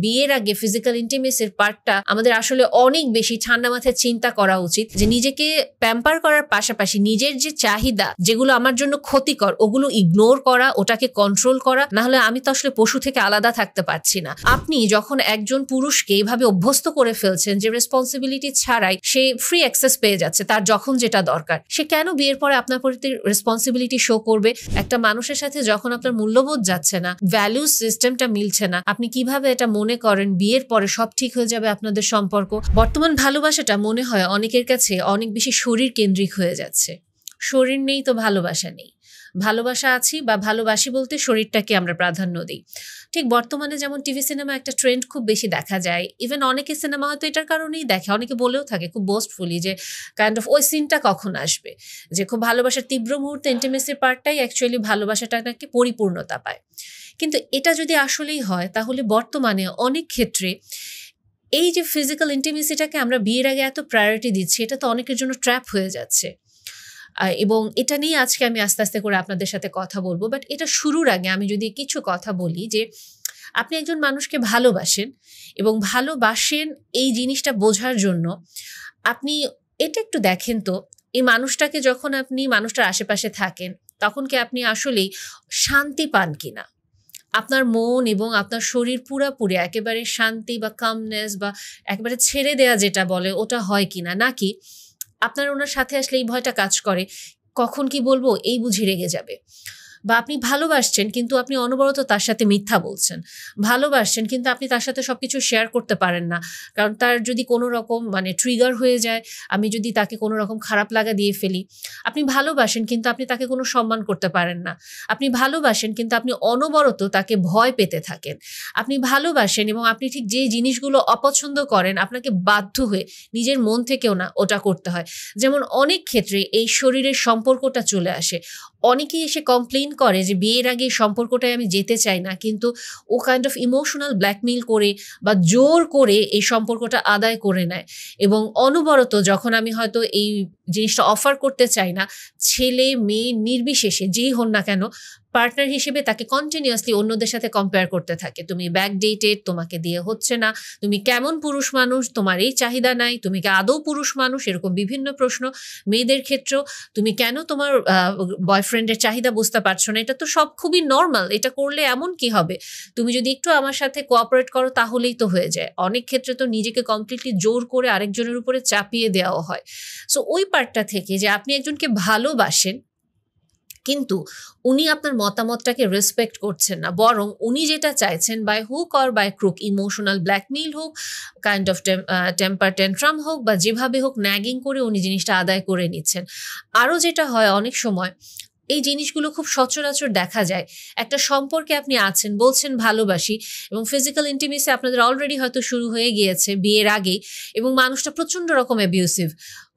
বিয়ের আগে ফিজিক্যাল ইন্টিমেসির পার্টটা আমাদের আসলে অনেক বেশি ঠান্ডা মাথায় চিন্তা করা উচিত, যে নিজেকে প্যাম্পার করার পাশাপাশি নিজের যে চাহিদা যেগুলো আমার জন্য ক্ষতিকর ওগুলো ইগনোর করা, ওটাকে কন্ট্রোল করা। না হলে আমি তো আসলে পশু থেকে আলাদা থাকতে পারছি না। আপনি যখন একজন পুরুষকে এইভাবে অভ্যস্ত করে ফেলছেন যে রেসপন্সিবিলিটি ছাড়াই সে ফ্রি অ্যাক্সেস পেয়ে যাচ্ছে তার যখন যেটা দরকার, সে কেন বিয়ের পরে আপনার প্রতি রেসপন্সিবিলিটি শো করবে? একটা মানুষের সাথে যখন আপনার মূল্যবোধ যাচ্ছে না, ভ্যালু সিস্টেমটা মিলছে না, আপনি কিভাবে এটা মনে করেন বিয়ের পরে সব ঠিক হয়ে যাবে আপনাদের সম্পর্ক? বর্তমান ভালোবাসাটা মনে হয় অনেকের কাছে অনেক বেশি শরীর কেন্দ্রিক হয়ে যাচ্ছে। শরীর নেই তো ভালোবাসা নেই, ভালোবাসা আছি বা ভালোবাসি বলতে শরীরটাকে আমরা প্রাধান্য দিই। ঠিক বর্তমানে যেমন টিভি সিনেমা একটা ট্রেন্ড খুব বেশি দেখা যায়, ইভেন অনেকে সিনেমা হয়তো এটার কারণেই দেখে, অনেকে বলেও থাকে খুব বোস্টফুলি যে কাইন্ড অফ ওই সিনটা কখন আসবে, যে খুব ভালোবাসার তীব্র মুহূর্তে ইন্টিমেসির পার্টটাই অ্যাকচুয়ালি ভালোবাসাটা নাকি পরিপূর্ণতা পায়। কিন্তু এটা যদি আসলেই হয় তাহলে বর্তমানে অনেক ক্ষেত্রে এই যে ফিজিক্যাল ইন্টিমেসিটাকে আমরা বিয়ের আগে এত প্রায়োরিটি দিচ্ছি, এটা তো অনেকের জন্য ট্র্যাপ হয়ে যাচ্ছে। এবং এটা নিয়ে আজকে আমি আস্তে আস্তে করে আপনাদের সাথে কথা বলবো। বাট এটা শুরুর আগে আমি যদি কিছু কথা বলি, যে আপনি একজন মানুষকে ভালোবাসেন এবং ভালোবাসেন এই জিনিসটা বোঝার জন্য আপনি এটা একটু দেখেন তো, এই মানুষটাকে যখন আপনি মানুষটার আশেপাশে থাকেন তখন কি আপনি আসলেই শান্তি পান কিনা? আপনার মন এবং আপনার শরীর পুরাপুরি একেবারে শান্তি বা কামনেস বা একেবারে ছেড়ে দেয়া যেটা বলে ওটা হয় কিনা, নাকি আপনার ওনার সাথে আসলে এই ভয়টা কাজ করে কখন কি বলবো এই বুঝি রেগে যাবে? বা আপনি ভালোবাসছেন কিন্তু আপনি অনবরত তার সাথে মিথ্যা বলছেন, ভালোবাসছেন কিন্তু আপনি তার সাথে সবকিছু শেয়ার করতে পারেন না, কারণ তার যদি কোনো রকম ট্রিগার হয়ে যায়, আমি যদি তাকে কোনো রকম খারাপ লাগা দিয়ে ফেলি। আপনি ভালোবাসেন কিন্তু আপনি তাকে কোনো সম্মান করতে পারেন না, আপনি ভালোবাসেন কিন্তু আপনি অনবরত তাকে ভয় পেতে থাকেন, আপনি ভালোবাসেন এবং আপনি ঠিক যে জিনিসগুলো অপছন্দ করেন আপনাকে বাধ্য হয়ে নিজের মন থেকেও না ওটা করতে হয়। যেমন অনেক ক্ষেত্রে এই শরীরের সম্পর্কটা চলে আসে, অনেকেই এসে কমপ্লেইন করে যে বিয়ের আগে সম্পর্কটায় আমি যেতে চাই না, কিন্তু ও কাইন্ড অফ ইমোশনাল ব্ল্যাকমেইল করে বা জোর করে এই সম্পর্কটা আদায় করে নেয়। এবং অনবরত যখন আমি হয়তো এই জিনিসটা অফার করতে চাই না, ছেলে মেয়ে নির্বিশেষে যেই হন না কেন পার্টনার হিসেবে তাকে কন্টিনিউয়াসলি অন্যদের সাথে কম্পেয়ার করতে থাকে। তুমি ব্যাকডেটেড, তোমাকে দিয়ে হচ্ছে না, তুমি কেমন পুরুষ মানুষ, তোমার এই চাহিদা নাই, তুমি কি আদৌ পুরুষ মানুষ, এরকম বিভিন্ন প্রশ্ন। মেয়েদের ক্ষেত্রেও তুমি কেন তোমার বয়ফ্রেন্ডের চাহিদা বুঝতে পারছো না, এটা তো সব খুবই নর্মাল, এটা করলে এমন কি হবে, তুমি যদি একটু আমার সাথে কোঅপারেট করো তাহলেই তো হয়ে যায়। অনেক ক্ষেত্রে তো নিজেকে কমপ্লিটলি জোর করে আরেকজনের উপরে চাপিয়ে দেওয়া হয়। সো ওই পার্টটা থেকে যে আপনি একজনকে ভালোবাসেন কিন্তু উনি আপনার মতামতটাকে রেসপেক্ট করছেন না, বরং উনি যেটা চাইছেন by hook or by crook, emotional blackmail হোক, কাইন্ড অফ টেম্পার টেন্ট্রাম হোক বা যেভাবে হোক ন্যাগিং করে উনি জিনিসটা আদায় করে নিচ্ছেন। আরও যেটা হয় অনেক সময় এই জিনিসগুলো খুব সচরাচর দেখা যায়, একটা সম্পর্কে আপনি আছেন, বলছেন ভালোবাসি, এবং ফিজিক্যাল ইন্টিমেসি আপনাদের অলরেডি হয়তো শুরু হয়ে গিয়েছে বিয়ের আগেই, এবং মানুষটা প্রচণ্ড রকম অ্যাবিউসিভ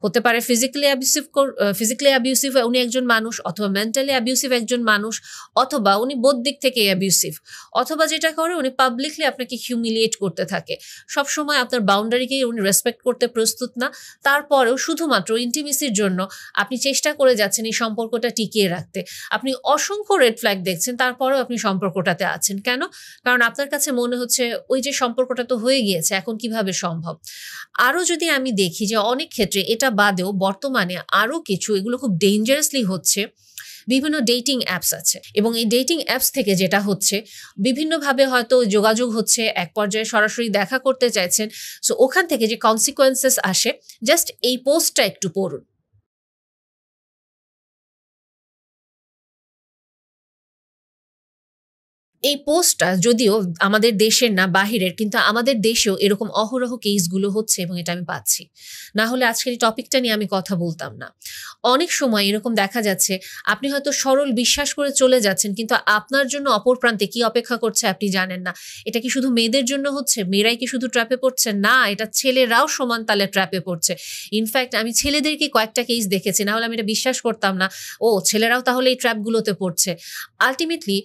হতে পারে। ফিজিক্যালি অ্যাবিউসিভ উনি একজন মানুষ, অথবা মেন্টালি অ্যাবিউসিভ একজন মানুষ, অথবা উনি বোধ দিক থেকে অ্যাবিউসিভ, অথবা যেটা করে উনি পাবলিকলি আপনাকে হিউমিলিয়েট করতে থাকে। সবসময় আপনার বাউন্ডারিকে উনি রেসপেক্ট করতে প্রস্তুত না, তারপরেও শুধুমাত্র ইন্টিমেসির জন্য আপনি চেষ্টা করে যাচ্ছেন এই সম্পর্কটা টিকিয়ে রাখতে। আপনি অসংখ্য রেড ফ্ল্যাগ দেখছেন, তারপরেও আপনি সম্পর্কটাতে আছেন কেন? কারণ আপনার কাছে মনে হচ্ছে ওই যে সম্পর্কটা তো হয়ে গিয়েছে, এখন কিভাবে সম্ভব? আরও যদি আমি দেখি যে অনেক ক্ষেত্রে এটা বাদেও বর্তমানে আরও কিছু এগুলো খুব ডেঞ্জারাসলি হচ্ছে, বিভিন্ন ডেটিং অ্যাপস আছে, এবং এই ডেটিং অ্যাপস থেকে যেটা হচ্ছে বিভিন্নভাবে হয়তো যোগাযোগ হচ্ছে, এক পর্যায়ে সরাসরি দেখা করতে চাইছেন। সো ওখান থেকে যে কনসিকোয়েন্সেস আসে, জাস্ট এই পোস্টটা একটু পড়ুন। এই পোস্টটা যদিও আমাদের দেশের না বাহিরের, কিন্তু আমাদের দেশেও এরকম অহরহ কেসগুলো হচ্ছে এবং এটা আমি পাচ্ছি, না হলে আজকের এই টপিকটা নিয়ে আমি কথা বলতাম না। অনেক সময় এরকম দেখা যাচ্ছে আপনি হয়তো সরল বিশ্বাস করে চলে যাচ্ছেন, কিন্তু আপনার জন্য অপর প্রান্তে কি অপেক্ষা করছে আপনি জানেন না। এটা কি শুধু মেয়েদের জন্য হচ্ছে? মেয়েরাই কি শুধু ট্র্যাপে পড়ছে? না, এটা ছেলেরাও সমান তালে ট্র্যাপে পড়ছে। ইনফ্যাক্ট আমি ছেলেদেরকে কয়েকটা কেস দেখেছি, না হলে আমি এটা বিশ্বাস করতাম না, ও ছেলেরাও তাহলে এই ট্র্যাপগুলোতে পড়ছে। আলটিমেটলি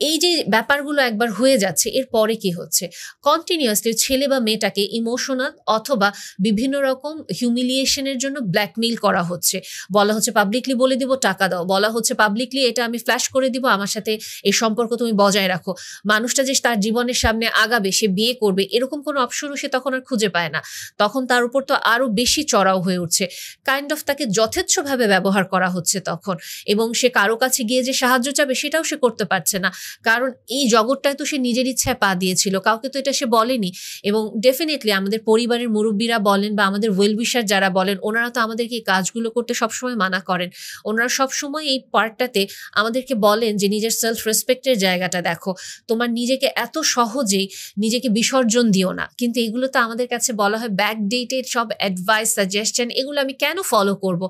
এই যে ব্যাপারগুলো একবার হয়ে যাচ্ছে, এরপরে কি হচ্ছে, কন্টিনিউয়াসলি ছেলে বা মেয়েটাকে ইমোশনাল অথবা বিভিন্ন রকম হিউমিলিয়েশনের জন্য ব্ল্যাকমেইল করা হচ্ছে। বলা হচ্ছে পাবলিকলি বলে দিব টাকা দাও, বলা হচ্ছে পাবলিকলি এটা আমি ফ্ল্যাশ করে দিব, আমার সাথে এই সম্পর্ক তুমি বজায় রাখো। মানুষটা যে তার জীবনের সামনে আগাবে, সে বিয়ে করবে, এরকম কোনো অপশনও সে তখন আর খুঁজে পায় না। তখন তার উপর তো আরো বেশি চড়াও হয়ে উঠছে, কাইন্ড অফ তাকে যথেচ্ছভাবে ব্যবহার করা হচ্ছে তখন। এবং সে কারো কাছে গিয়ে যে সাহায্য চাবে সেটাও সে করতে পারছে না, কারণ এই জগৎটায় তো সে নিজের ইচ্ছায় পা দিয়েছিল, কাউকে তো এটা সে বলেনি। এবং ডেফিনেটলি আমাদের পরিবারের মুরব্বীরা বলেন বা আমাদের ওয়েল উইশার যারা বলেন, ওনারা তো আমাদেরকে এই কাজগুলো করতে সবসময় মানা করেন। ওনারা সবসময় এই পার্টটাতে আমাদেরকে বলেন যে নিজের সেলফ রেসপেক্টের জায়গাটা দেখো, তোমার নিজেকে এত সহজেই নিজেকে বিসর্জন দিও না। কিন্তু এগুলো তো আমাদের কাছে বলা হয় ব্যাকডেটেড সব অ্যাডভাইস, সাজেশন, এগুলো আমি কেন ফলো করব?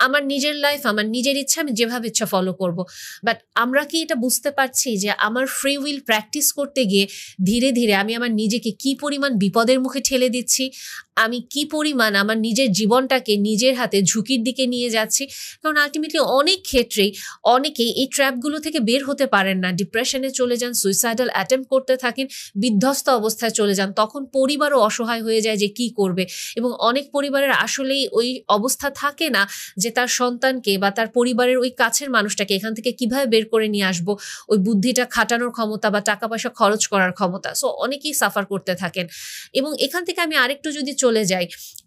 আমার নিজের লাইফ, আমার নিজের ইচ্ছা, আমি যেভাবে ইচ্ছা ফলো করব। বাট আমরা কি এটা বুঝতে পারছি যে আমার ফ্রি উইল প্র্যাকটিস করতে গিয়ে ধীরে ধীরে আমি আমার নিজেকে কি পরিমাণ বিপদের মুখে ঠেলে দিচ্ছি, আমি কি পরিমাণ আমার নিজের জীবনটাকে নিজের হাতে ঝুঁকির দিকে নিয়ে যাচ্ছি। কারণ আলটিমেটলি অনেক ক্ষেত্রেই অনেকেই এই ট্র্যাপগুলো থেকে বের হতে পারেন না, ডিপ্রেশনে চলে যান, সুইসাইডাল অ্যাটেম্প্ট করতে থাকেন, বিধ্বস্ত অবস্থায় চলে যান। তখন পরিবারও অসহায় হয়ে যায় যে কি করবে। এবং অনেক পরিবারের আসলেই ওই অবস্থা থাকে না যে তার সন্তানকে বা তার পরিবারের ওই কাছের মানুষটাকে এখান থেকে কিভাবে বের করে নিয়ে আসবো, ওই বুদ্ধিটা খাটানোর ক্ষমতা বা টাকা পয়সা খরচ করার ক্ষমতা। সো অনেকেই সাফার করতে থাকেন। এবং এখান থেকে আমি আরেকটু যদি চলে যাই,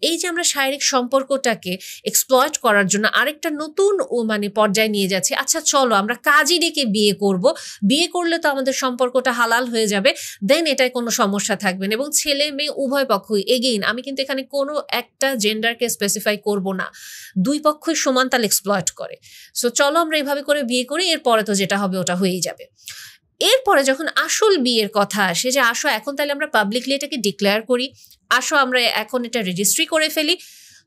এই যে আমরা শারীরিক সম্পর্কটাকে এক্সপ্লয়েট করার জন্য আরেকটা নতুন মানে পর্যায়ে নিয়ে যাচ্ছি। আচ্ছা চলো আমরা কাজী ডেকে বিয়ে করব, বিয়ে করলে তো আমাদের সম্পর্কটা হালাল হয়ে যাবে, দেন এটায় কোনো সমস্যা থাকবে না। এবং ছেলে মেয়ে উভয় পক্ষই, এগেইন আমি কিন্তু এখানে কোনো একটা জেন্ডারকে স্পেসিফাই করব না, দুই পক্ষই সমান তাল এক্সপ্লয়েট করে। সো চলো আমরা এইভাবে করে বিয়ে করি, এরপরে তো যেটা হবে ওটা হয়েই যাবে। এরপরে যখন আসল বিয়ের কথা আসে, যে আসো এখন তাহলে আমরা পাবলিকলি এটাকে ডিক্লেয়ার করি, আসো আমরা এখন এটা রেজিস্ট্রি করে ফেলি,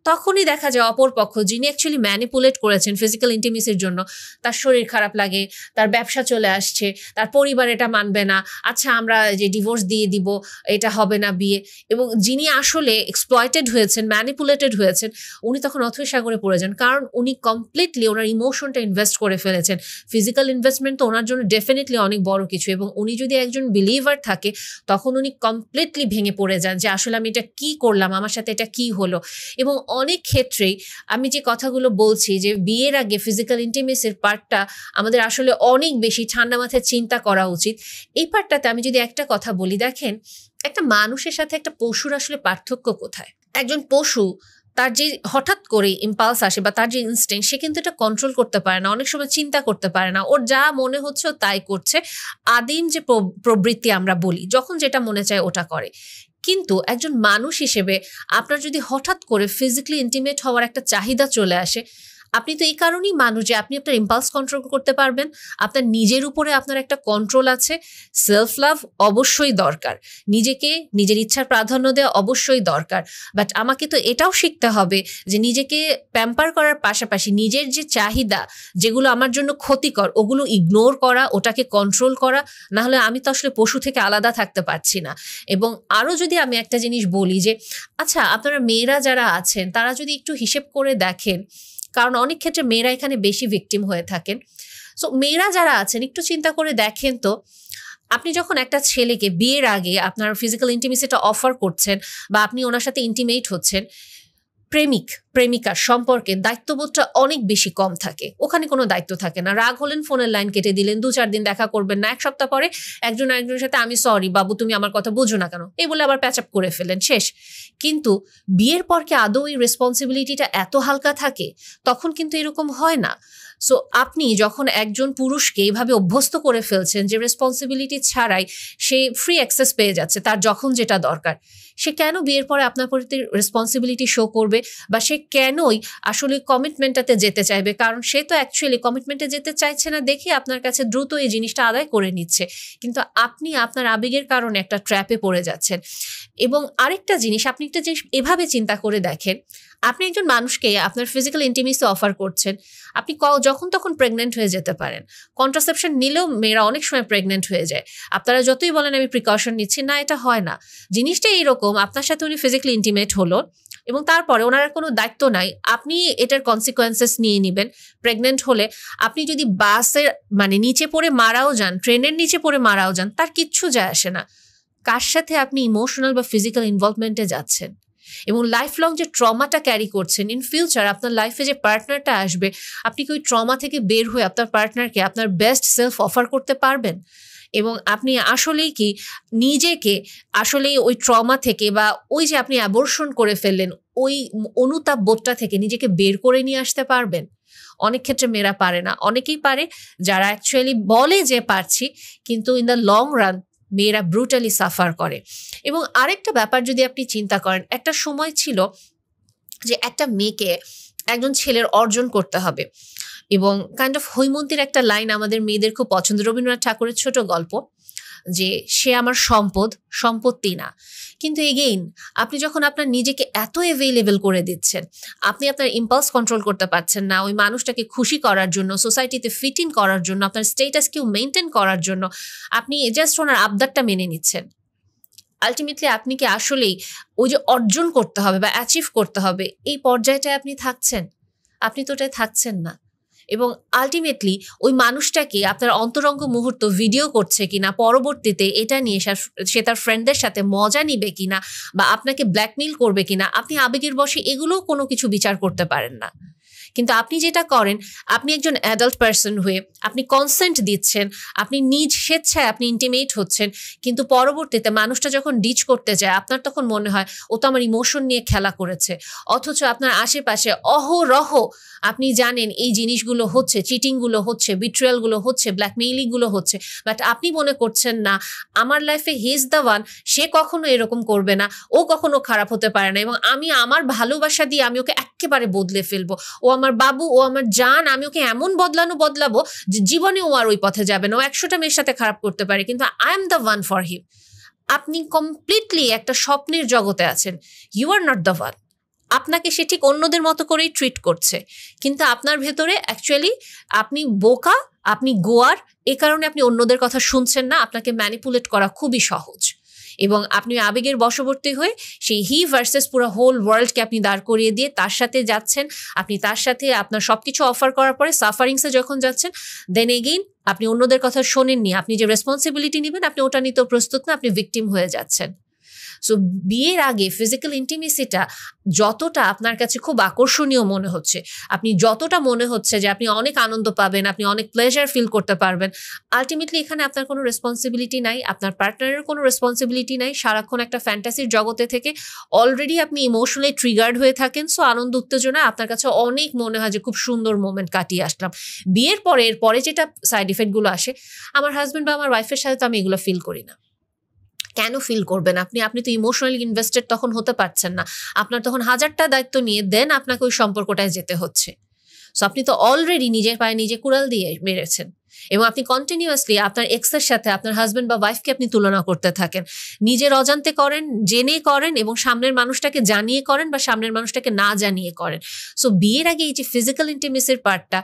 তখনই দেখা যায় অপর পক্ষ যিনি অ্যাকচুয়ালি ম্যানিপুলেট করেছেন ফিজিক্যাল ইন্টিমেসির জন্য, তার শরীর খারাপ লাগে, তার ব্যবসা চলে আসছে, তার পরিবার এটা মানবে না, আচ্ছা আমরা যে ডিভোর্স দিয়ে দিব, এটা হবে না বিয়ে। এবং যিনি আসলে এক্সপ্লয়েটেড হয়েছেন, ম্যানিপুলেটেড হয়েছেন, উনি তখন অথৈ সাগরে পড়ে যান, কারণ উনি কমপ্লিটলি ওনার ইমোশনটা ইনভেস্ট করে ফেলেছেন। ফিজিক্যাল ইনভেস্টমেন্ট তো ওনার জন্য ডেফিনেটলি অনেক বড় কিছু, এবং উনি যদি একজন বিলিভার থাকে তখন উনি কমপ্লিটলি ভেঙে পড়ে যান যে আসলে আমি এটা কি করলাম, আমার সাথে এটা কি হলো। এবং অনেক ক্ষেত্রেই আমি যে কথাগুলো বলছি যে বিয়ের আগে ফিজিক্যাল ইন্টিমেসির পার্টটা আমাদের আসলে অনেক বেশি ঠান্ডা মাথায় চিন্তা করা উচিত। এই পার্টটাতে আমি যদি একটা কথা বলি, দেখেন একটা মানুষের সাথে একটা পশুর আসলে পার্থক্য কোথায়। একজন পশু তার যে হঠাৎ করে ইম্পালস আসে বা তার যে ইনস্টিংক্ট, সে কিন্তু এটা কন্ট্রোল করতে পারে না, অনেক সময় চিন্তা করতে পারে না, ওর যা মনে হচ্ছে ও তাই করছে। আদিম যে প্রবৃত্তি আমরা বলি, যখন যেটা মনে চায় ওটা করে। কিন্তু একজন মানুষ হিসেবে আপনার যদি হঠাৎ করে ফিজিক্যালি ইন্টিমেট হওয়ার একটা চাহিদা চলে আসে, আপনি তো এই কারণেই মানুষ যে আপনি আপনার ইম্পালস কন্ট্রোল করতে পারবেন, আপনার নিজের উপরে আপনার একটা কন্ট্রোল আছে। সেলফ লাভ অবশ্যই দরকার, নিজেকে নিজের ইচ্ছার প্রাধান্য দেওয়া অবশ্যই দরকার। বাট আমাকে তো এটাও শিখতে হবে যে নিজেকে প্যাম্পার করার পাশাপাশি নিজের যে চাহিদা, যেগুলো আমার জন্য ক্ষতিকর, ওগুলো ইগনোর করা, ওটাকে কন্ট্রোল করা। না হলে আমি তো আসলে পশু থেকে আলাদা থাকতে পারছি না। এবং আরও যদি আমি একটা জিনিস বলি যে আচ্ছা আপনারা মেয়েরা যারা আছেন তারা যদি একটু হিসেব করে দেখেন, কারণ অনেক ক্ষেত্রে মেয়েরা এখানে বেশি ভিকটিম হয়ে থাকেন। সো মেয়েরা যারা আছেন একটু চিন্তা করে দেখেন তো, আপনি যখন একটা ছেলেকে বিয়ের আগে আপনার ফিজিক্যাল ইন্টিমেসিটা অফার করছেন বা আপনি ওনার সাথে ইন্টিমেট হচ্ছেন, প্রেমিকার সম্পর্কে দায়িত্ববোধটা অনেক বেশি কম থাকে, ওখানে কোনো দায়িত্ব থাকে না। রাগ হলেন ফোনের লাইন কেটে দিলেন, 2-4 দিন দেখা করবেন না, 1 সপ্তাহ পরে একজন আরেকজনের সাথে আমি সরি বাবু তুমি আমার কথা বোঝো না কেন এই বলে আবার প্যাচ আপ করে ফেলেন, শেষ। কিন্তু বিয়ের পর কি আদৌ এই রেসপন্সিবিলিটিটা এত হালকা থাকে? তখন কিন্তু এরকম হয় না। সো আপনি যখন একজন পুরুষকে এইভাবে অভ্যস্ত করে ফেলছেন যে রেসপন্সিবিলিটি ছাড়াই সে ফ্রি অ্যাক্সেস পেয়ে যাচ্ছে তার যখন যেটা দরকার, সে কেন বিয়ের পরে আপনার প্রতি রেসপন্সিবিলিটি শো করবে বা সে কেনই আসলে কমিটমেন্টটাতে যেতে চাইবে? কারণ সে তো অ্যাকচুয়ালি কমিটমেন্টে যেতে চাইছে না দেখে আপনার কাছে দ্রুত এই জিনিসটা আদায় করে নিচ্ছে, কিন্তু আপনি আপনার আবেগের কারণে একটা ট্র্যাপে পড়ে যাচ্ছেন। এবং আরেকটা জিনিস, আপনি একটা জিনিস এভাবে চিন্তা করে দেখেন, আপনি একজন মানুষকে আপনার ফিজিক্যাল ইন্টিমেসি অফার করছেন, আপনি যখন তখন প্রেগনেন্ট হয়ে যেতে পারেন। কন্ট্রাসেপশন নিলেও মেয়েরা অনেক সময় প্রেগনেন্ট হয়ে যায়। আপনারা যতই বলেন আমি প্রিকশন নিচ্ছি, না, এটা হয় না। জিনিসটা এইরকম, আপনার সাথে উনি ফিজিক্যালি ইন্টিমেট হলো, এবং তারপরে ওনার কোনো দায়িত্ব নাই, আপনি এটার কনসিকোয়েন্সেস নিয়ে নেবেন। প্রেগনেন্ট হলে আপনি যদি বাসের মানে নিচে পড়ে মারাও যান, ট্রেনের নিচে পড়ে মারাও যান, তার কিচ্ছু যায় আসে না। কার সাথে আপনি ইমোশনাল বা ফিজিক্যাল ইনভলভমেন্টে যাচ্ছেন এবং লাইফ লং যে ট্রমাটা ক্যারি করছেন, ইন ফিউচার আপনার লাইফে যে পার্টনারটা আসবে, আপনি কি ওই ট্রমা থেকে বের হয়ে আপনার পার্টনারকে আপনার বেস্ট সেলফ অফার করতে পারবেন? এবং আপনি আসলেই কি নিজেকে আসলেই ওই ট্রমা থেকে বা ওই যে আপনি অ্যাবর্শন করে ফেললেন ওই অনুতাপ বোধটা থেকে নিজেকে বের করে নিয়ে আসতে পারবেন? অনেক ক্ষেত্রে মেয়েরা পারে না। অনেকেই পারে যারা অ্যাকচুয়ালি বলে যে পারছি, কিন্তু ইন দ্য লং রান মেয়েরা ব্রুটালি সাফার করে। এবং আরেকটা ব্যাপার যদি আপনি চিন্তা করেন, একটা সময় ছিল যে একটা মেয়েকে একজন ছেলের অর্জন করতে হবে, এবং কাইন্ড অফ হৈমন্তীর একটা লাইন আমাদের মেয়েদের খুব পছন্দ, রবীন্দ্রনাথ ঠাকুরের ছোট গল্প, যে সে আমার সম্পদ, সম্পত্তি না। কিন্তু এগেইন আপনি যখন আপনার নিজেকে এত অ্যাভেলেবল করে দিচ্ছেন, আপনি আপনার ইম্পালস কন্ট্রোল করতে পারছেন না, ওই মানুষটাকে খুশি করার জন্য, সোসাইটিতে ফিট ইন করার জন্য, আপনার স্টেটাসকেও মেনটেন করার জন্য আপনি জাস্ট ওনার আবদারটা মেনে নিচ্ছেন, আলটিমেটলি আপনি কি আসলেই ওই যে অর্জন করতে হবে বা অ্যাচিভ করতে হবে এই পর্যায়টায় আপনি থাকছেন? আপনি তো ওটাই থাকছেন না। এবং আলটিমেটলি ওই মানুষটাকে আপনার অন্তরঙ্গ মুহূর্ত ভিডিও করছে কিনা, পরবর্তীতে এটা নিয়ে সে তার ফ্রেন্ডদের সাথে মজা নিবে কিনা বা আপনাকে ব্ল্যাকমেইল করবে কিনা, আপনি আবেগের বশে এগুলোও কোনো কিছু বিচার করতে পারেন না। কিন্তু আপনি যেটা করেন, আপনি একজন অ্যাডাল্ট পার্সন হয়ে আপনি কনসেন্ট দিচ্ছেন, আপনি নিজ স্বেচ্ছায় আপনি ইন্টিমেট হচ্ছেন, কিন্তু পরবর্তীতে মানুষটা যখন ডিচ করতে যায় আপনার তখন মনে হয় ও তো আমার ইমোশন নিয়ে খেলা করেছে। অথচ আপনার আশেপাশে অহরহ আপনি জানেন এই জিনিসগুলো হচ্ছে, চিটিংগুলো হচ্ছে, বিট্রিয়ালগুলো হচ্ছে, ব্ল্যাকমেইলিংগুলো হচ্ছে, বাট আপনি মনে করছেন না আমার লাইফে হি ইজ দ্য ওয়ান, সে কখনো এরকম করবে না, ও কখনো খারাপ হতে পারে না, এবং আমি আমার ভালোবাসা দিয়ে আমি ওকে একেবারে বদলে ফেলবো, ও আমার বাবু, ও আমার জান, আমি ওকে এমন বদলাবো যে জীবনে ও আর ওই পথে যাবে না, ও 100টা মেয়ের সাথে খারাপ করতে পারে কিন্তু I am the one for him. আপনি কমপ্লিটলি একটা স্বপ্নের জগতে আছেন, you are not the one. আপনাকে সে ঠিক অন্যদের মতো করেই ট্রিট করছে, কিন্তু আপনার ভেতরে অ্যাকচুয়ালি আপনি বোকা, আপনি গোয়ার, এ কারণে আপনি অন্যদের কথা শুনছেন না, আপনাকে ম্যানিপুলেট করা খুবই সহজ, এবং আপনি আবেগের বশবর্তী হয়ে সেই হি ভার্সেস পুরো হোল ওয়ার্ল্ডকে আপনি দাঁড় করিয়ে দিয়ে তার সাথে যাচ্ছেন, আপনি তার সাথে আপনার সবকিছু অফার করার পরে সাফারিংসে যখন যাচ্ছেন, দেন এগেইন আপনি অন্যদের কথা শোনেননি, আপনি যে রেসপন্সিবিলিটি নেবেন আপনি ওটা নিতেও প্রস্তুত না, আপনি ভিকটিম হয়ে যাচ্ছেন। সো বিয়ের আগে ফিজিক্যাল ইন্টিমেসিটা যতটা আপনার কাছে খুব আকর্ষণীয় মনে হচ্ছে, আপনি যতটা মনে হচ্ছে যে আপনি অনেক আনন্দ পাবেন, আপনি অনেক প্লেজার ফিল করতে পারবেন, আলটিমেটলি এখানে আপনার কোনো রেসপন্সিবিলিটি নাই, আপনার পার্টনারের কোনো রেসপন্সিবিলিটি নাই, সারাক্ষণ একটা ফ্যান্টাসির জগতে থেকে অলরেডি আপনি ইমোশনালি ট্রিগার্ড হয়ে থাকেন। সো আনন্দ উত্তেজনা আপনার কাছে অনেক মনে হয় যে খুব সুন্দর মোমেন্ট কাটিয়ে আসলাম। বিয়ের পরে এরপরে যেটা সাইড ইফেক্টগুলো আসে, আমার হাজব্যান্ড বা আমার ওয়াইফের সাথে তো আমি এগুলো ফিল করি না। কেন ফিল করবেন আপনি তো ইমোশনালি ইনভেস্টেড তখন হতে পারছেন না, আপনার তখন 1000টা দায়িত্ব নিয়ে দেন আপনাকে ওই সম্পর্কটায় যেতে হচ্ছে। সো আপনি তো অলরেডি নিজের পায়ে নিজে কুড়াল দিয়ে মেরেছেন, এবং আপনি কন্টিনিউয়াসলি আপনার এক্সের সাথে আপনার হাজব্যান্ড বা ওয়াইফকে আপনি তুলনা করতে থাকেন, নিজের অজান্তে করেন, জেনে করেন, এবং সামনের মানুষটাকে জানিয়ে করেন বা সামনের মানুষটাকে না জানিয়ে করেন। সো বিয়ের আগে এই যে ফিজিক্যাল ইন্টিমেসির পার্টটা,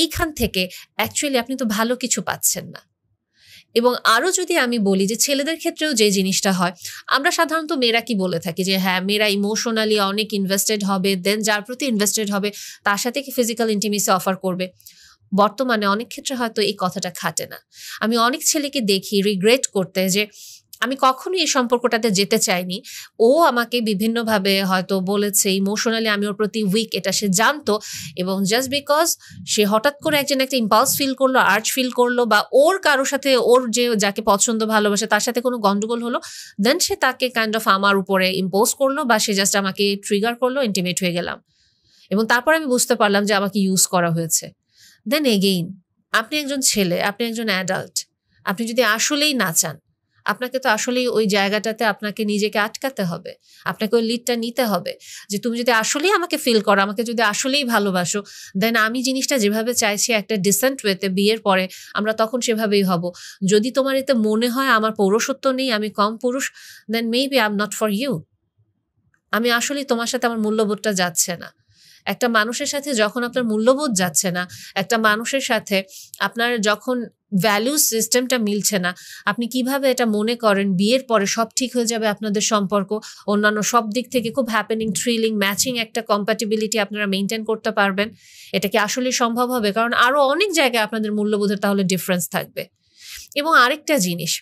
এইখান থেকে অ্যাকচুয়ালি আপনি তো ভালো কিছু পাচ্ছেন না। এবং আরও যদি আমি বলি যে ছেলেদের ক্ষেত্রেও যে জিনিসটা হয়, আমরা সাধারণত মেয়েরা কি বলে থাকি যে হ্যাঁ মেয়েরা ইমোশনালি অনেক ইনভেস্টেড হবে, দেন যার প্রতি ইনভেস্টেড হবে তার সাথে কি ফিজিক্যাল ইন্টিমেসি অফার করবে। বর্তমানে অনেক ক্ষেত্রে হয়তো এই কথাটা খাটে না। আমি অনেক ছেলেকে দেখি রিগ্রেট করতে যে আমি কখনোই এই সম্পর্কটাতে যেতে চাইনি, ও আমাকে বিভিন্নভাবে হয়তো বলেছে, ইমোশনালি আমি ওর প্রতি উইক এটা সে জানতো, এবং জাস্ট বিকজ সে হঠাৎ করে একজন একটা ইম্পালস ফিল করলো, আর্চ ফিল করলো, বা ওর কারোর সাথে ওর যে যাকে পছন্দ ভালোবাসে তার সাথে কোনো গন্ডগোল হলো, দেন সে তাকে কাইন্ড অফ আমার উপরে ইম্পোজ করলো, বা সে জাস্ট আমাকে ট্রিগার করলো, ইন্টিমেট হয়ে গেলাম, এবং তারপর আমি বুঝতে পারলাম যে আমাকে ইউজ করা হয়েছে। দেন এগেইন আপনি একজন ছেলে, আপনি একজন অ্যাডাল্ট, আপনি যদি আসলেই না চান, আপনাকে তো আসলেই ওই জায়গাটাতে আপনাকে নিজেকে আটকাতে হবে, আপনাকে ওই লিডটা নিতে হবে যে তুমি যদি আসলেই আমাকে ফিল করো, আমাকে যদি আসলেই ভালোবাসো, দেন আমি জিনিসটা যেভাবে চাইছি একটা ডিসেন্ট ওয়েতে বিয়ের পরে আমরা তখন সেভাবেই হব। যদি তোমার এতে মনে হয় আমার পৌরুষত্ব নেই, আমি কম পুরুষ, then maybe I am not for you. আমি আসলেই তোমার সাথে আমার মূল্যবোধটা যাচ্ছে না। একটা মানুষের সাথে যখন আপনার মূল্যবোধ যাচ্ছে না, একটা মানুষের সাথে আপনার যখন ভ্যালু সিস্টেমটা মিলছে না, আপনি কিভাবে এটা মনে করেন বিয়ের পরে সব ঠিক হয়ে যাবে আপনাদের সম্পর্ক, অন্যান্য সব দিক থেকে খুব হ্যাপেনিং, থ্রিলিং, ম্যাচিং একটা কম্প্যাটিবিলিটি আপনারা মেনটেন করতে পারবেন? এটা কি আসলে সম্ভব হবে? কারণ আরো অনেক জায়গায় আপনাদের মূল্যবোধের তাহলে ডিফারেন্স থাকবে। এবং আরেকটা জিনিস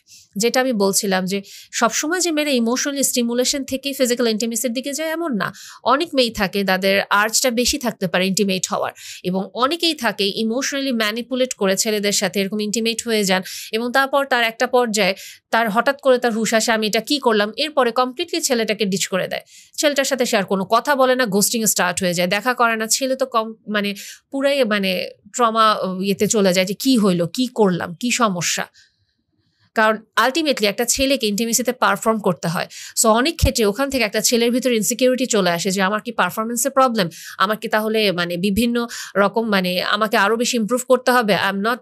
যেটা আমি বলছিলাম যে সবসময় যে মেয়েরা ইমোশনালি স্টিমুলেশন থেকে ফিজিক্যাল ইন্টিমেসির দিকে যায় এমন না। অনেক মেয়েই থাকে তাদের আর্জটা বেশি থাকতে পারে ইন্টিমেট হওয়ার, এবং অনেকেই থাকে ইমোশনালি ম্যানিপুলেট করে ছেলেদের সাথে এরকম ইন্টিমেট হয়ে যান, এবং তারপর তার একটা পর্যায়ে তার হঠাৎ করে তার হুশ আসে আমি এটা কি করলাম, এরপরে কমপ্লিটলি ছেলেটাকে ডিচ করে দেয়, ছেলেটার সাথে সে আর কোনো কথা বলে না, গোস্টিং স্টার্ট হয়ে যায়, দেখা করে না, ছেলে তো মানে পুরাই মানে ট্রমা ইয়েতে চলে যায় যে কি হইলো, কি করলাম, কি সমস্যা। কারণ আলটিমেটলি একটা ছেলেকে ইন্টিমেসিতে পারফর্ম করতে হয়। সো অনেক ক্ষেত্রে ওখান থেকে একটা ছেলের ভিতরে ইনসিকিউরিটি চলে আসে যে আমার কি পারফরমেন্সের প্রবলেম, আমার কি তাহলে মানে বিভিন্ন রকম মানে আমাকে আরো বেশি ইমপ্রুভ করতে হবে, আই এম নট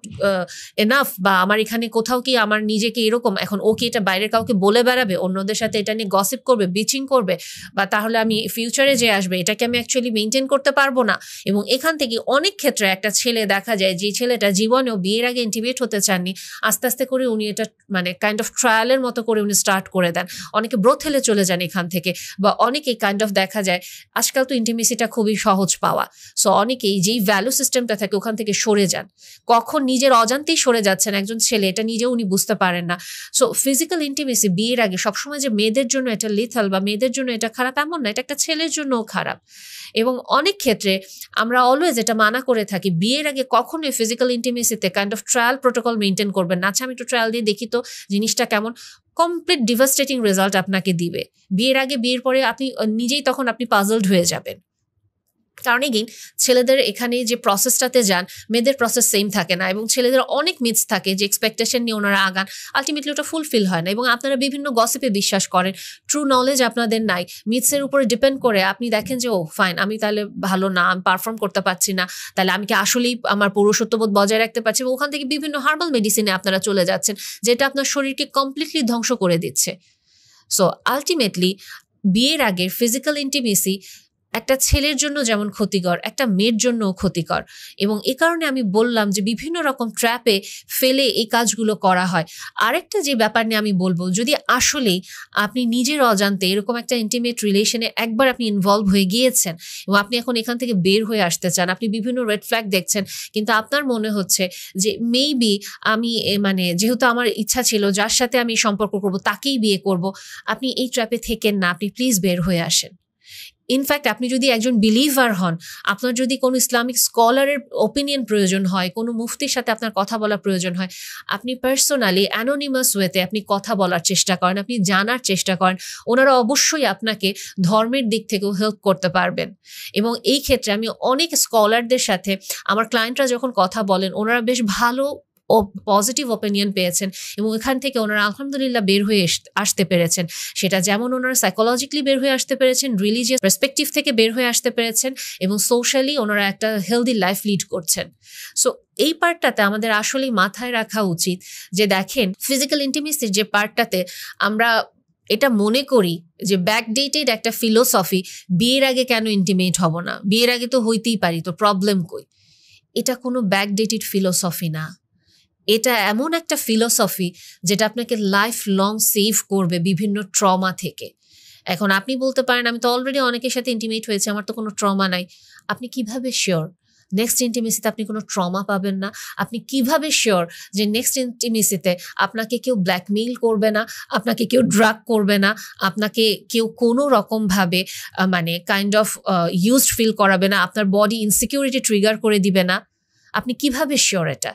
এনাফ, বা আমার এখানে কোথাও কি আমার নিজেকে এরকম, এখন ও কি এটা বাইরের কাউকে বলে বেড়াবে, অন্যদের সাথে এটা নিয়ে গসিপ করবে, বিচিং করবে, বা তাহলে আমি ফিউচারে যে আসবে এটাকে আমি অ্যাকচুয়ালি মেনটেন করতে পারবো না। এবং এখান থেকে অনেক ক্ষেত্রে একটা ছেলে দেখা যায় যে ছেলেটা জীবনেও বিয়ের আগে ইন্টিমেট হতে চাননি, আস্তে আস্তে করে উনি এটা মানে কাইন্ড অফ ট্রায়ালের মতো করে উনি স্টার্ট করে দেন, অনেকে ব্রোথেলে চলে যান এখান থেকে, বা অনেকেই কাইন্ড অফ দেখা যায় আজকাল তো ইন্টিমেসিটা খুবই সহজ পাওয়া, সো অনেকেই যেই ভ্যালু সিস্টেমটা থাকে ওখান থেকে সরে যান, কখন নিজের অজান্তেই সরে যাচ্ছেন একজন ছেলে এটা নিজেও উনি বুঝতে পারেন না। সো ফিজিক্যাল ইন্টিমেসি বিয়ের আগে সবসময় যে মেয়েদের জন্য এটা লিথাল বা মেয়েদের জন্য এটা খারাপ এমন না, এটা একটা ছেলের জন্যও খারাপ। এবং অনেক ক্ষেত্রে আমরা অলওয়েজ এটা মানা করে থাকি বিয়ের আগে কখনোই ফিজিক্যাল ইন্টিমেসিতে kind of trial protocol maintain করবেন না। আচ্ছা আমি একটু ট্রায়াল দিয়ে দেখি তো জিনিসটা কেমন, কমপ্লিট ডিভাস্টেটিং রেজাল্ট আপনাকে দিবে বিয়ের আগে। বিয়ের পরে আপনি নিজেই তখন আপনি পাজলড হয়ে যাবেন। কারণ এগেইন ছেলেদের এখানে যে প্রসেসটাতে যান মেয়েদের প্রসেস সেম থাকে না, এবং ছেলেদের অনেক মিথস থাকে যে এক্সপেকটেশন নিয়ে ওনারা আগান, আলটিমেটলি ওটা ফুলফিল হয় না, এবং আপনারা বিভিন্ন গসিপে বিশ্বাস করেন, ট্রু নলেজ আপনাদের নাই, মিথসের উপরে ডিপেন্ড করে আপনি দেখেন যে ও ফাইন আমি তাহলে ভালো না, আমি পারফর্ম করতে পারছি না, তাহলে আমি কি আসলেই আমার পৌরসত্ববোধ বজায় রাখতে পারছি, ওখান থেকে বিভিন্ন হার্বাল মেডিসিনে আপনারা চলে যাচ্ছেন যেটা আপনার শরীরকে কমপ্লিটলি ধ্বংস করে দিচ্ছে। সো আলটিমেটলি বিয়ের আগে ফিজিক্যাল ইন্টিমেসি একটা ছেলের জন্য যেমন ক্ষতিকর একটা মেয়ের জন্যও ক্ষতিকর, এবং এ কারণে আমি বললাম যে বিভিন্ন রকম ট্র্যাপে ফেলে এই কাজগুলো করা হয়। আরেকটা যে ব্যাপার নিয়ে আমি বলবো, যদি আসলেই আপনি নিজের অজান্তে এরকম একটা ইন্টিমেট রিলেশনে একবার আপনি ইনভলভ হয়ে গিয়েছেন এবং আপনি এখন এখান থেকে বের হয়ে আসতে চান, আপনি বিভিন্ন রেড ফ্ল্যাগ দেখছেন, কিন্তু আপনার মনে হচ্ছে যে মেবি আমি মানে যেহেতু আমার ইচ্ছা ছিল যার সাথে আমি সম্পর্ক করব তাকেই বিয়ে করব, আপনি এই ট্র্যাপে থেকেন না, আপনি প্লিজ বের হয়ে আসেন। ইনফ্যাক্ট আপনি যদি একজন বিলিভার হন, আপনার যদি কোনো ইসলামিক স্কলারের ওপিনিয়ন প্রয়োজন হয়, কোনো মুফতির সাথে আপনার কথা বলার প্রয়োজন হয়, আপনি পার্সোনালি অ্যানোনিমাস ওয়েতে আপনি কথা বলার চেষ্টা করেন, আপনি জানার চেষ্টা করেন, ওনারা অবশ্যই আপনাকে ধর্মের দিক থেকেও হেল্প করতে পারবেন। এবং এই ক্ষেত্রে আমি অনেক স্কলারদের সাথে আমার ক্লায়েন্টরা যখন কথা বলেন ওনারা বেশ ভালো ও পজিটিভ ওপিনিয়ন পেয়েছেন, এবং এখান থেকে ওনারা আলহামদুলিল্লাহ বের হয়ে আসতে পেরেছেন। সেটা যেমন ওনারা সাইকোলজিক্যালি বের হয়ে আসতে পেরেছেন, রিলিজিয়াস পার্সপেক্টিভ থেকে বের হয়ে আসতে পেরেছেন, এবং সোশ্যালি ওনারা একটা হেলদি লাইফ লিড করছেন। সো এই পার্টটাতে আমাদের আসলেই মাথায় রাখা উচিত যে দেখেন ফিজিক্যাল ইন্টিমেসির যে পার্টটাতে আমরা এটা মনে করি যে ব্যাকডেটেড একটা ফিলোসফি, বিয়ের আগে কেন ইন্টিমেট হব না, বিয়ের আগে তো হইতেই পারি, তো প্রবলেম কই। এটা কোনো ব্যাকডেটেড ফিলোসফি না, এটা এমন একটা ফিলোসফি যেটা আপনাকে লাইফ লং সেভ করবে বিভিন্ন ট্রমা থেকে। এখন আপনি বলতে পারেন আমি তো অলরেডি অনেকের সাথে ইন্টিমেট হয়েছে, আমার তো কোনো ট্রমা নাই। আপনি কিভাবে শিওর নেক্সট ইন্টিমেসিতে আপনি কোনো ট্রমা পাবেন না? আপনি কিভাবে শিওর যে নেক্সট ইন্টিমেসিতে আপনাকে কেউ ব্ল্যাকমেইল করবে না, আপনাকে কেউ ড্রাগ করবে না, আপনাকে কেউ কোনো রকমভাবে মানে কাইন্ড অফ ইউজড ফিল করাবে না, আপনার বডি ইনসিকিউরিটি ট্রিগার করে দিবে না? আপনি কিভাবে শিওর এটা?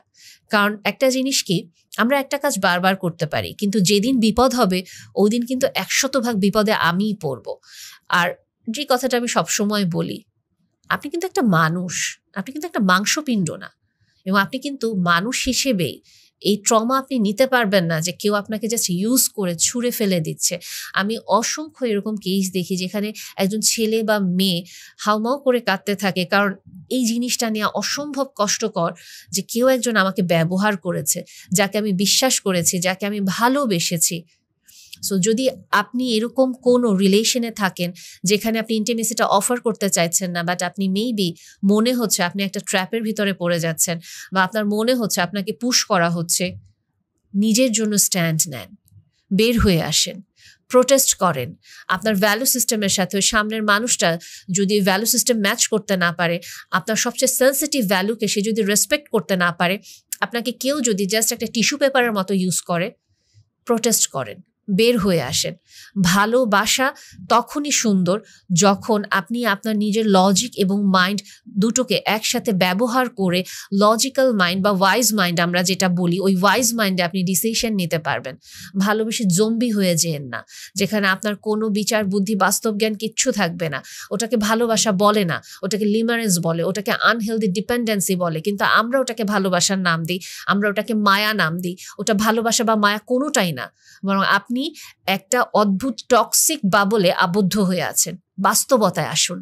কারণ একটা জিনিস কি, আমরা একটা কাজ বারবার করতে পারি, কিন্তু যেদিন বিপদ হবে ওই দিন কিন্তু 100% বিপদে আমিই পড়ব। আর যে কথাটা আমি সবসময় বলি, আপনি কিন্তু একটা মানুষ, আপনি কিন্তু একটা মাংসপিণ্ড না, এবং আপনি কিন্তু মানুষ হিসেবেই এই ট্রমা আপনি নিতে পারবেন না যে কেউ আপনাকে জাস্ট ইউজ করে ছুঁড়ে ফেলে দিচ্ছে। আমি অসংখ্য এরকম কেস দেখি যেখানে একজন ছেলে বা মেয়ে হাউমাউ করে কাঁদতে থাকে, কারণ এই জিনিসটা নিয়ে অসম্ভব কষ্টকর যে কেউ একজন আমাকে ব্যবহার করেছে, যাকে আমি বিশ্বাস করেছি, যাকে আমি ভালোবেসেছি, সো যদি আপনি এরকম কোনো রিলেশনে থাকেন যেখানে আপনি ইন্টিমেসিটা অফার করতে চাইছেন না, বাট আপনি মেবি মনে হচ্ছে আপনি একটা ট্র্যাপের ভিতরে পড়ে যাচ্ছেন, বা আপনার মনে হচ্ছে আপনাকে পুশ করা হচ্ছে, নিজের জন্য স্ট্যান্ড নেন, বের হয়ে আসেন, প্রোটেস্ট করেন। আপনার ভ্যালু সিস্টেমের সাথে ওই সামনের মানুষটা যদি ভ্যালু সিস্টেম ম্যাচ করতে না পারে, আপনার সবচেয়ে সেন্সিটিভ ভ্যালুকে সে যদি রেসপেক্ট করতে না পারে, আপনাকে কেউ যদি জাস্ট একটা টিস্যু পেপারের মতো ইউজ করে, প্রোটেস্ট করেন, বের হয়ে আসেন। ভালোবাসা তখনই সুন্দর যখন আপনি আপনার নিজের লজিক এবং মাইন্ড দুটোকে একসাথে ব্যবহার করে, লজিক্যাল মাইন্ড বা ওয়াইজ মাইন্ড আমরা যেটা বলি, ওই ওয়াইজ মাইন্ডে আপনি ডিসিশন নিতে পারবেন। ভালোবেসে জম্বি হয়ে যেন না, যেখানে আপনার কোনো বিচার বুদ্ধি বাস্তব জ্ঞান কিচ্ছু থাকবে না। ওটাকে ভালোবাসা বলে না, ওটাকে লিমারেন্স বলে, ওটাকে আনহেলদি ডিপেন্ডেন্সি বলে। কিন্তু আমরা ওটাকে ভালোবাসার নাম দিই, আমরা ওটাকে মায়া নাম দিই। ওটা ভালোবাসা বা মায়া কোনোটাই না, বরং আপনি একটা অদ্ভুত টক্সিক বাবলে আবদ্ধ হয়ে আছেন। বাস্তবতায় আসুন।